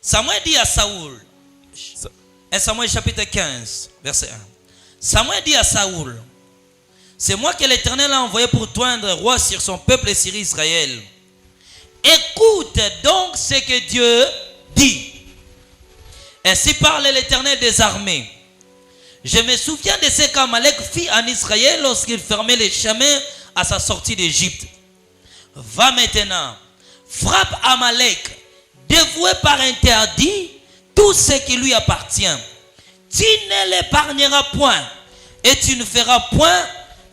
Samuel dit à Saoul, 1 Samuel chapitre 15, verset 1. Samuel dit à Saoul, c'est moi que l'Éternel a envoyé pour toi un roi sur son peuple et sur Israël. Écoute donc ce que Dieu dit. Ainsi parle l'Éternel des armées. Je me souviens de ce qu'Amalek fit en Israël lorsqu'il fermait les chemins à sa sortie d'Égypte. Va maintenant, frappe Amalek, dévoué par interdit tout ce qui lui appartient. Tu ne l'épargneras point et tu ne feras point,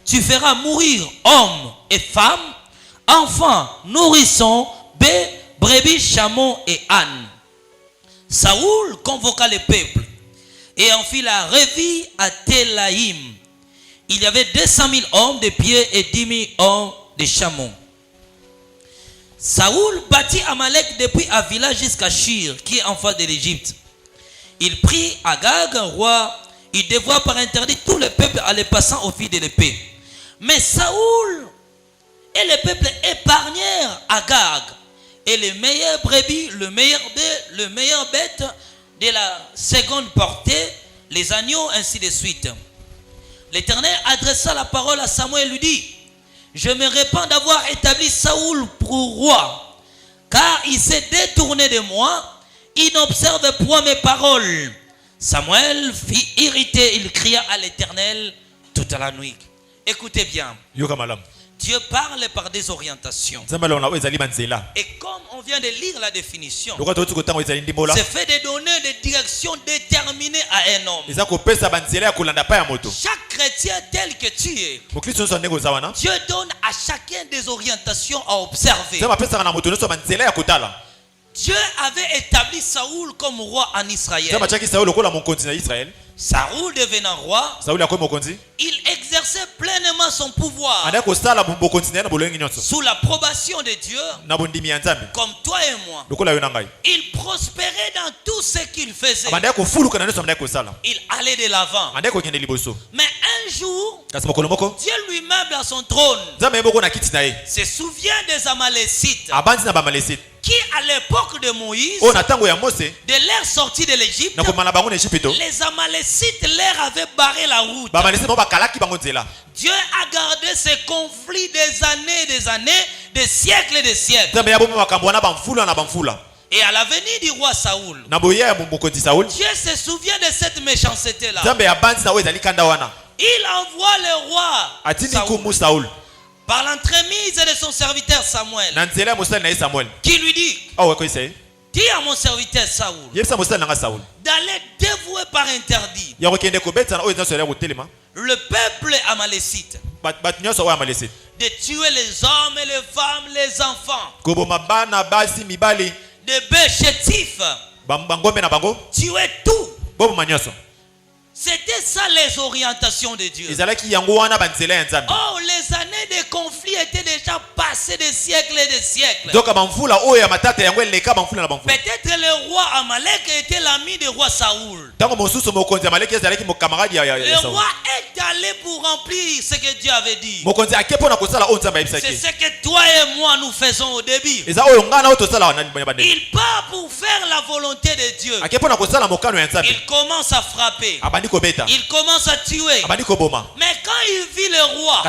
tu feras mourir hommes et femmes, enfants, nourrissons, brebis, chameaux et ânes. Saoul convoqua le peuple et en fit la revue à Telaïm. Il y avait 200 000 hommes de pied et 10 000 hommes de chameaux. Saoul bâtit Amalek depuis Avila jusqu'à Shir, qui est en face de l'Égypte. Il prit Agag, un roi. Il dévoua par interdit tout le peuple en les passant au fil de l'épée. Mais Saoul et le peuple épargnèrent Agag et les meilleurs brebis, le meilleur bête de la seconde portée, les agneaux, ainsi de suite. L'Éternel adressa la parole à Samuel et lui dit, je me répands d'avoir établi Saoul pour roi, car il s'est détourné de moi, il n'observe point mes paroles. Samuel fut irrité, il cria à l'Éternel toute la nuit. Écoutez bien. Dieu parle par des orientations. Et comme on vient de lire la définition, c'est fait de donner des directions déterminées à un homme. Chaque chrétien tel que tu es, Dieu donne à chacun des orientations à observer. Dieu avait établi Saoul comme roi en Israël. Saoul devenant roi, il exerçait pleinement son pouvoir sous l'approbation de Dieu, comme toi et moi. Il prospérait dans tout ce qu'il faisait. Il allait de l'avant. Mais un jour, Dieu lui-même dans son trône se souvient des Amalécites qui à l'époque de Moïse, de leur sortie de l'Égypte, les Amalécites leur avaient barré la route. Dieu a gardé ces conflits des années, des siècles et des siècles. Et à la venue du roi Saoul, Dieu se souvient de cette méchanceté-là. Il envoie le roi Saoul par l'entremise de son serviteur Samuel, qui lui dit, dis à mon serviteur Saoul d'aller dévouer par interdit le peuple amalécite, de tuer les hommes et les femmes, les enfants, de bœufs chétifs, tuer tout. C'était ça les orientations de Dieu. Oh, les années de conflit étaient déjà passées des siècles et des siècles. Peut-être le roi Amalek était l'ami du roi Saoul. Le roi est allé pour remplir ce que Dieu avait dit. C'est ce que toi et moi nous faisons au début. Il part pour faire la volonté de Dieu. Il commence à frapper. Il commence à tuer. Mais quand il vit le roi,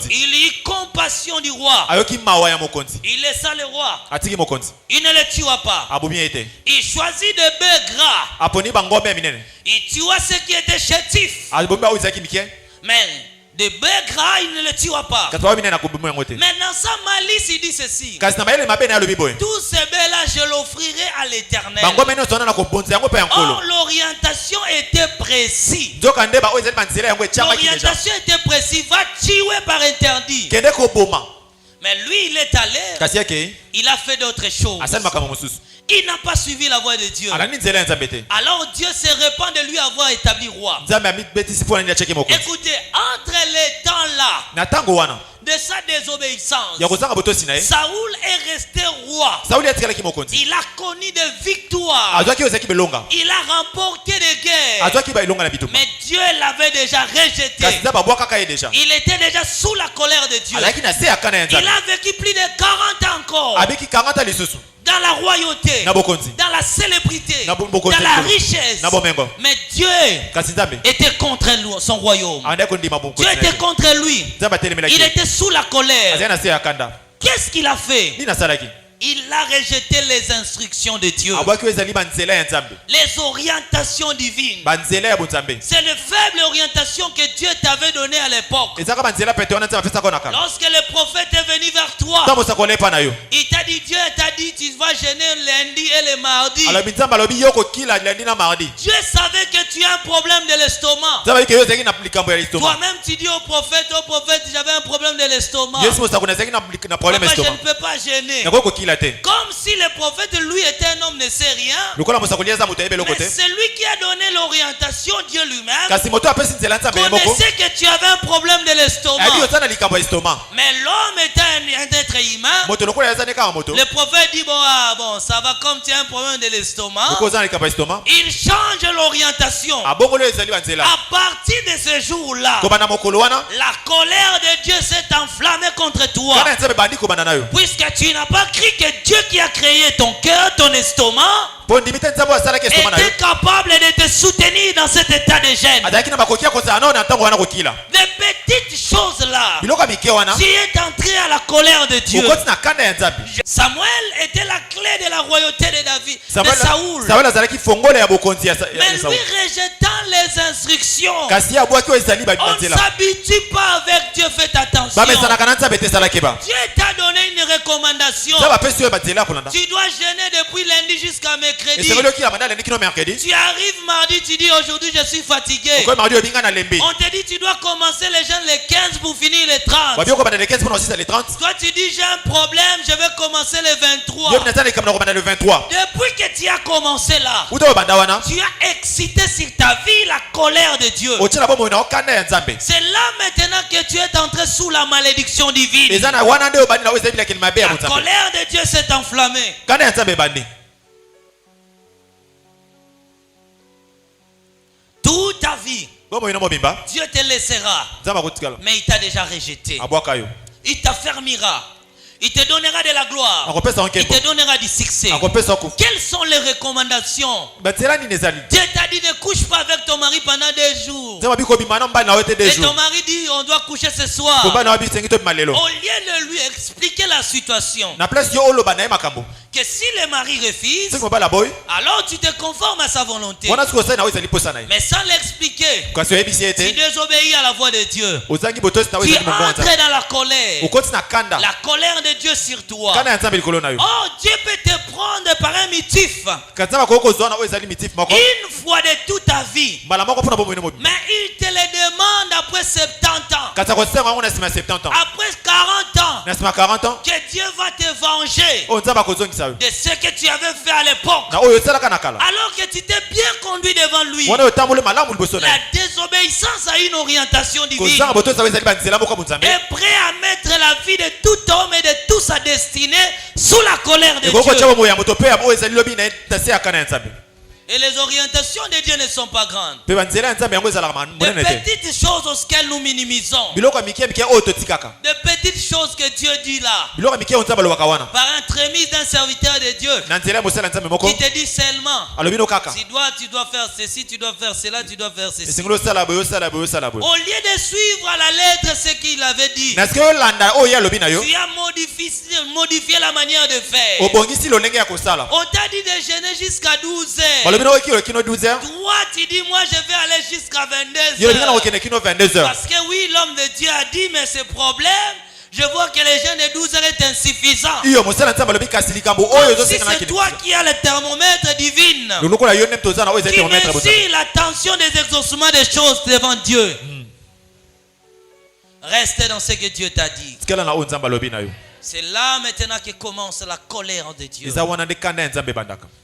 il eut compassion du roi. Il laissa le roi. Il ne le tua pas. Il choisit des bœufs gras. Il tua ce qui était chétif. Mais des bœufs gras, il ne le tua pas. Mais dans sa malice, il dit ceci. Tous ces bœufs-là, je l'offrirai à l'Éternel. Or, l'orientation était précise. L'orientation était précise. Va tuer par interdit. Mais lui, il est allé. Il a fait d'autres choses. Il n'a pas suivi la voie de Dieu. Alors Dieu se répand de lui avoir établi roi. Écoutez, entre les temps là, de de sa désobéissance, Saoul est resté roi. Il a connu des victoires. Il a remporté des guerres. Mais Dieu l'avait déjà rejeté. Il était déjà sous la colère de Dieu. Il a vécu plus de 40 ans encore. Dans la royauté, dans la célébrité, dans la richesse. Mais Dieu était contre son royaume. Dieu était contre lui. Il était sous la colère. Qu'est-ce qu'il a fait? Il a rejeté les instructions de Dieu, les orientations divines. C'est les faibles orientations que Dieu t'avait données à l'époque. Lorsque le prophète est venu vers toi, il t'a dit, Dieu t'a dit, tu vas jeûner lundi et le mardi. Dieu savait que tu as un problème de l'estomac. Toi-même tu dis au prophète, j'avais un problème de l'estomac. Je ne peux pas jeûner. Comme si le prophète lui était un homme ne sait rien. Mais c'est lui qui a donné l'orientation, Dieu lui-même. Connaissait que tu avais un problème de l'estomac. Mais l'homme était un être humain. Le prophète dit bon, ça va, comme tu as un problème de l'estomac. Il change l'orientation. À partir de ce jour-là, la colère de Dieu s'est enflammée contre toi. Puisque tu n'as pas cru que Dieu qui a créé ton cœur, ton estomac, était capable de te soutenir dans cet état de gêne. Des petites choses là, tu es entré à la colère de Dieu. Samuel était la clé de la royauté de David, de Saoul. Mais lui rejetant les instructions, on ne s'habitue pas avec Dieu. Faites attention. Dieu t'a donné une recommandation. Tu dois jeûner depuis lundi jusqu'à mercredi. Tu arrives mardi, tu dis aujourd'hui je suis fatigué. On te dit tu dois commencer les jeûnes les 15 pour finir les 30. Toi tu dis j'ai un problème, je vais commencer les 23. Depuis que tu as commencé là, tu as excité sur ta vie la colère de Dieu. C'est là maintenant que tu es entré sous la malédiction divine. La colère de Dieu s'est enflammée. Toute ta vie, Dieu te laissera, mais il t'a déjà rejeté. Il t'affermira. Il te donnera de la gloire. Il te donnera du succès. Quelles sont les recommandations? Dieu t'a dit ne couche pas avec ton mari pendant 2 jours. Et ton mari dit on doit coucher ce soir. Au lieu de lui expliquer la situation, que si le mari refuse, alors tu te conformes à sa volonté. Mais sans l'expliquer, tu désobéis à la voix de Dieu. Tu entres dans la colère. La colère de Dieu sur toi. Oh, Dieu peut te prendre par un motif une fois de toute ta vie. Mais il te le demande après 70 ans. Après 40 ans. Que Dieu va te venger de ce que tu avais fait à l'époque. Alors que tu t'es bien conduit devant lui. La désobéissance a une orientation divine. Est prêt à mettre la vie de tout homme et de toute sa destinée sous la colère de Dieu. Et les orientations de Dieu ne sont pas grandes. Des petites choses auxquelles nous minimisons. Des petites choses que Dieu dit là. Par entremise d'un serviteur de Dieu qui te dit seulement tu dois faire ceci, tu dois faire cela, tu dois faire ceci. Au lieu de suivre à la lettre ce qu'il avait dit, tu as modifié la manière de faire. On t'a dit de jeûner jusqu'à 12 heures. Toi tu dis moi je vais aller jusqu'à 22 heures. Parce que oui, l'homme de Dieu a dit, mais ce problème, je vois que les jeûnes de 12 heures est insuffisant. Si c'est toi qui as le thermomètre divin, qui mesure la tension des exaucements des choses devant Dieu. Reste dans ce que Dieu t'a dit. C'est là maintenant que commence la colère de Dieu.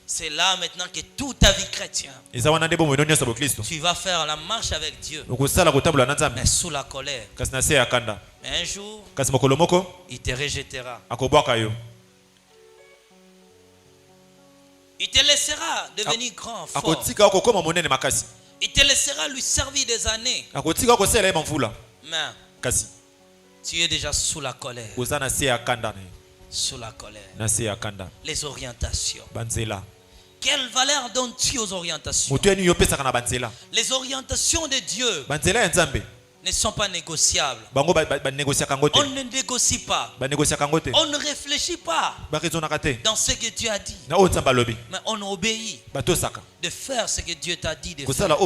C'est là maintenant que toute ta vie chrétienne, tu vas faire la marche avec Dieu, mais sous la colère. Mais un jour, il te rejettera. Il te laissera devenir grand, fort. Il te laissera lui servir des années. Mais tu es déjà sous la colère. Sous la colère. Les orientations. Quelle valeur donnes-tu aux orientations? Les orientations de Dieu ne sont pas négociables. On ne négocie pas. On ne réfléchit pas dans ce que Dieu a dit. Mais on obéit de faire ce que Dieu t'a dit de faire.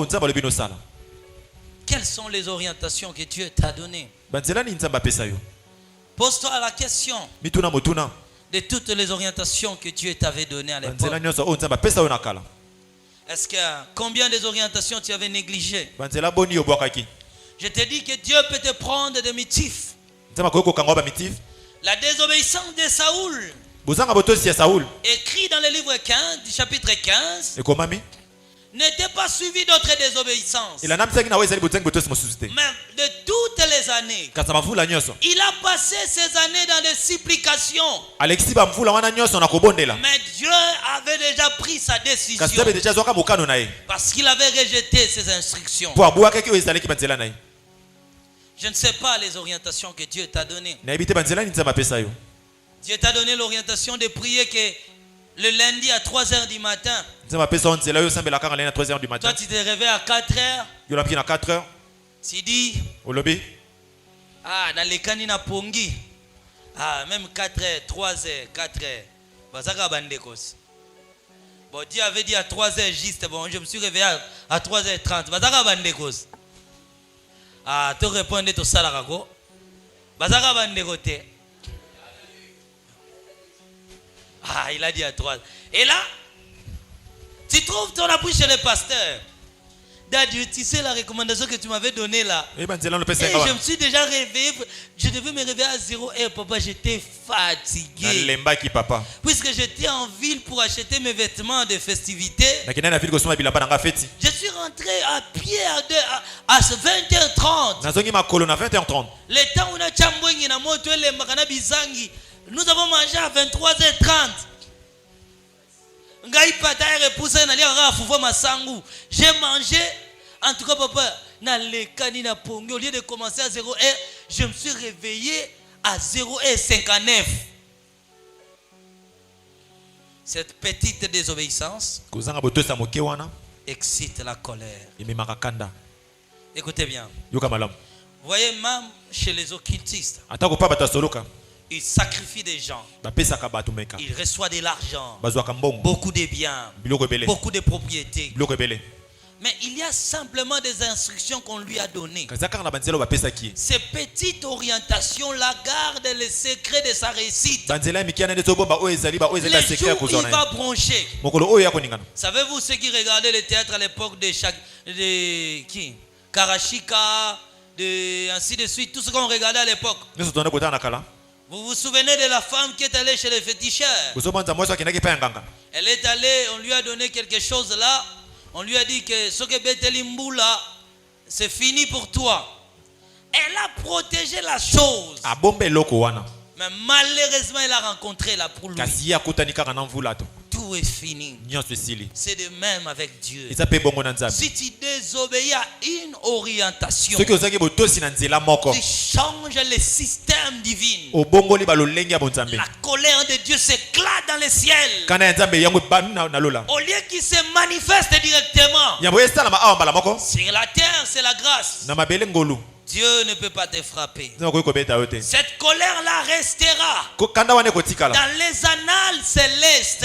Quelles sont les orientations que Dieu t'a données? Pose-toi la question de toutes les orientations que Dieu t'avait données à l'époque. Est-ce que combien des orientations tu avais négligées? Je te dis que Dieu peut te prendre des motifs. La désobéissance de Saoul, écrit dans le livre 15, du chapitre 15, n'était pas suivi d'autres désobéissances. Mais de toutes les années, il a passé ces années dans des supplications. Mais Dieu avait déjà pris sa décision parce qu'il avait rejeté ses instructions. Je ne sais pas les orientations que Dieu t'a données. Dieu t'a donné l'orientation de prier que le lundi à 3h du matin. Toi, tu te réveilles à 4h. Tu dis, dans les canines à Pongi, même 4h, 3h, 4h. Bon, Dieu avait dit à 3h juste, bon, je me suis réveillé à 3h30. Tu répondais tout ça là. Il a dit à 3. Et là, tu trouves ton appui chez le pasteur. Dieu, tu sais la recommandation que tu m'avais donnée là. Et je me suis déjà réveillé. Je devais me réveiller à 0h, papa. J'étais fatigué. Puisque j'étais en ville pour acheter mes vêtements de festivité. Je suis rentré à pied à 20h30. Le temps où on a chamboué na moto le makana bizangi. Nous avons mangé à 23h30. J'ai mangé. En tout cas, papa, au lieu de commencer à 0h, je me suis réveillé à 0h59. Cette petite désobéissance excite la colère. Écoutez bien. Vous voyez, même chez les occultistes, il sacrifie des gens. Il reçoit de l'argent, beaucoup de biens, beaucoup de propriétés. Mais il y a simplement des instructions qu'on lui a données. Ces petites orientations-là gardent les secrets de sa réussite. Les jours où il va broncher. Savez-vous ceux qui regardaient le théâtre à l'époque de qui? Karashika, ainsi de suite, tout ce qu'on regardait à l'époque. Vous vous souvenez de la femme qui est allée chez les féticheurs? Elle est allée, on lui a donné quelque chose là. On lui a dit que ce que Betelimboula, c'est fini pour toi. Elle a protégé la chose. Mais malheureusement, elle a rencontré la poule. Tout est fini. C'est de même avec Dieu. Si tu désobéis à une orientation, tu changes le système divin. La colère de Dieu s'éclate dans le ciel. Au lieu qu'il se manifeste directement sur la terre, c'est la grâce. Dieu ne peut pas te frapper. Cette colère-là restera dans les annales célestes.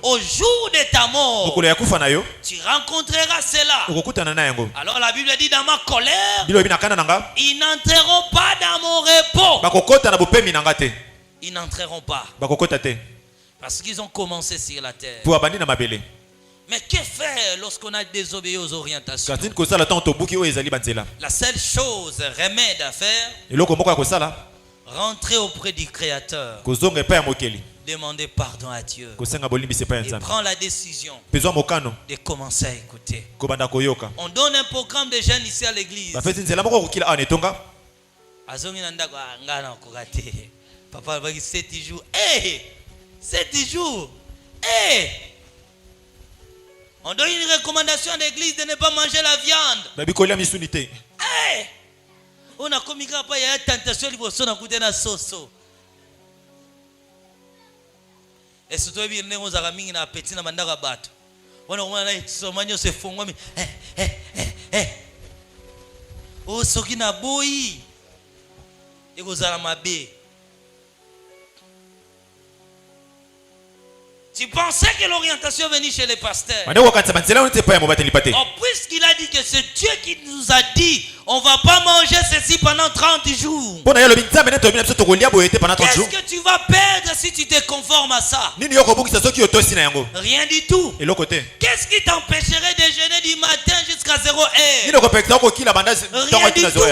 Au jour de ta mort, tu rencontreras cela. Alors la Bible dit, dans ma colère, ils n'entreront pas dans mon repos. Ils n'entreront pas. Parce qu'ils ont commencé sur la terre. Mais que faire lorsqu'on a désobéi aux orientations? La seule chose, remède à faire, Rentrez auprès du Créateur. Demandez pardon à Dieu. Et prends la décision de commencer à écouter. On donne un programme de jeunes ici à l'église. Papa, 7 jours. 7 jours. On donne une recommandation à l'église de ne pas manger la viande. On a commis pas, il y a une tentation de na soso. Et surtout, il y a un appétit dans le bateau. On a un se fond. Oh, ce qui n'a boui. Et vous allez m'abbé. Tu pensais que l'orientation venait chez les pasteurs. Oh, puisqu'il a dit que c'est Dieu qui nous a dit, on ne va pas manger ceci pendant 30 jours. Qu'est-ce que tu vas perdre si tu te conformes à ça? Rien du tout. Qu'est-ce qui t'empêcherait de jeûner du matin jusqu'à 0 heure? Rien du tout.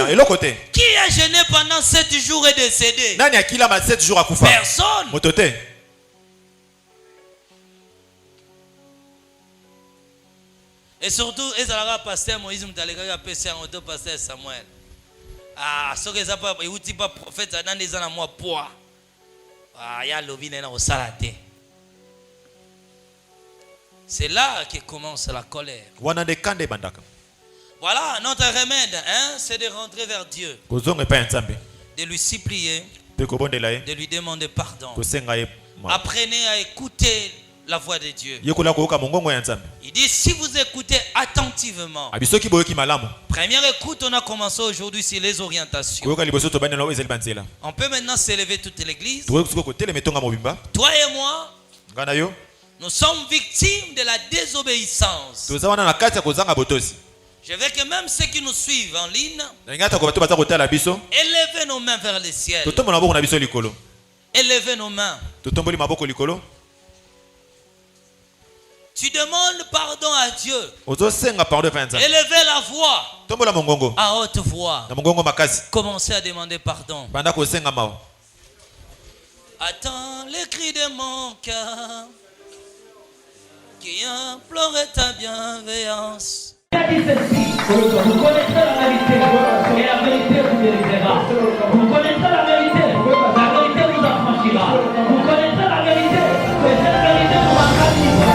Qui a jeûné pendant 7 jours et décédé? Personne. Et surtout, et ça la pasteur Moïse Mutalega PC en auto pasteur Samuel. Ah, ce que ça pas, il dit pas prophète dans des ans à moi poids. Ah, ya lobine na au salade. C'est là que commence la colère. Voilà notre remède, hein, c'est de rentrer vers Dieu. De lui supplier, de lui demander pardon. Apprenez à écouter la voix de Dieu. Il dit si vous écoutez attentivement. Première écoute, on a commencé aujourd'hui sur les orientations. On peut maintenant s'élever toute l'église. Toi et moi, nous sommes victimes de la désobéissance. Je veux que même ceux qui nous suivent en ligne, élevez nos mains vers le ciel. Élevez nos mains. Tu demandes pardon à Dieu. Élevez la voix à haute voix. Commencez à demander pardon. Attends les cris de mon cœur qui implore ta bienveillance. Vous connaissez la vérité et la vérité vous délivrera. Vous connaissez la vérité vous affranchira. Vous connaissez la vérité et cette vérité vous accomplira.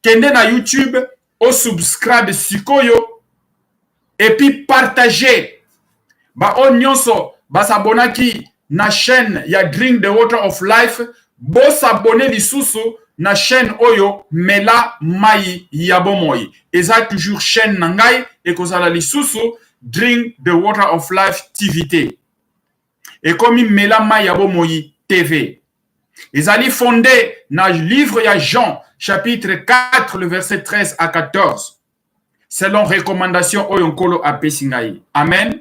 Kende na YouTube, au subscribe Sikoyo et puis partagez. Ba on nyonso ba s'abonaki na chaîne ya Drink the Water of Life, bo s'abonner lisusu na chaîne oyo Mela Mai Yabomoyi. Eza toujours chaîne nangai et kozala lisusu Drink the Water of Life TVT. Et comme Mela Mai Yabomoyi TV. Ezali fondé na livre ya Jean chapitre 4 le verset 13 à 14. Selon recommandation oyonkolo apesingai. Amen.